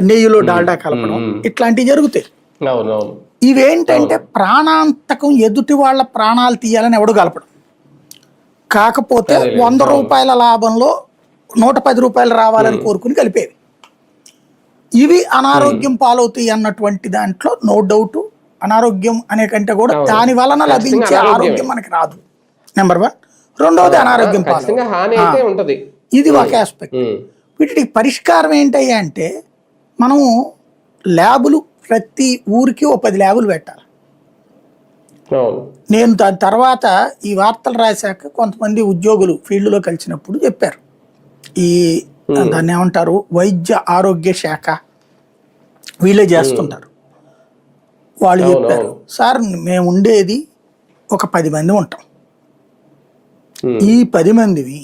నెయ్యిలో డాల్డా కలపడం ఇట్లాంటివి జరుగుతాయి. ఇవేంటంటే ప్రాణాంతకం, ఎదుటి వాళ్ళ ప్రాణాలు తీయాలని ఎవడు కలపడం. కాకపోతే 100 రూపాయల లాభంలో 110 రూపాయలు రావాలని కోరుకుని కలిపేవి. ఇవి అనారోగ్యం పాలవుతాయి అన్నటువంటి దాంట్లో నో డౌట్. అనారోగ్యం అనే కంటే కూడా దాని వలన లభించే ఆరోగ్యం మనకి రాదు, నెంబర్ 1. రెండవది అనారోగ్యం పాలవుతుంది. ఇది ఒక ఆస్పెక్ట్. వీటికి పరిష్కారం ఏంటయ్యా అంటే మనము ల్యాబులు ప్రతి ఊరికి 10 ల్యాబులు పెట్టాలి. నేను దాని తర్వాత ఈ వార్తలు రాశాక కొంతమంది ఉద్యోగులు ఫీల్డ్లో కలిసినప్పుడు చెప్పారు, ఈ దాన్ని ఏమంటారు, వైద్య ఆరోగ్య శాఖ వీళ్ళే చేస్తుంటారు. వాళ్ళు చెప్పారు, సార్ మేము ఉండేది ఒక 10 మంది ఉంటాం. ఈ 10 మందివి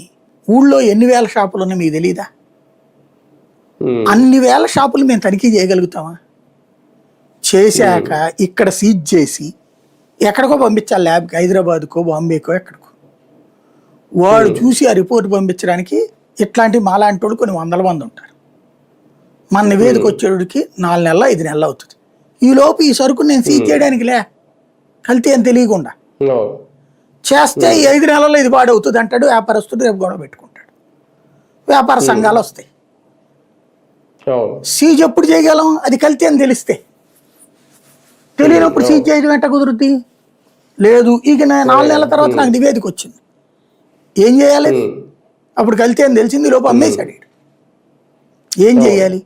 ఊళ్ళో ఎన్ని వేల షాపులు ఉన్నాయి మీకు తెలీదా? అన్ని వేల షాపులు మేము తనిఖీ చేయగలుగుతామా? చేశాక ఇక్కడ సీజ్ చేసి ఎక్కడికో పంపించాలి, ల్యాబ్కి, హైదరాబాద్కో బాంబేకో ఎక్కడికో. వాడు చూసి ఆ రిపోర్ట్ పంపించడానికి ఇట్లాంటి మాలాంటి వాళ్ళు కొన్ని 100 మంది ఉంటారు. మన నివేదిక వచ్చేటికి 4 నెలలు 5 నెలలు అవుతుంది. ఈ లోపు ఈ సరుకు నేను సీజ్ చేయడానికి కల్తీ అని తెలియకుండా చేస్తే ఈ 5 నెలల్లో ఇది పాడవుతుంది అంటాడు వ్యాపారస్తుడు. రేపు గొడవ పెట్టుకుంటాడు, వ్యాపార సంఘాలు వస్తాయి. సీజ్ ఎప్పుడు చేయగలం? అది కల్తీ అని తెలిస్తే. తెలియనప్పుడు సీజ్ చేయడం ఎట్ట కుదురుద్ది? లేదు, ఇక 4 నెలల తర్వాత నాకు నివేదిక వచ్చింది, ఏం చేయాలి? అప్పుడు కల్తీ అని తెలిసింది, లోపు అమ్మేశాడు. ఏం చేయాలి?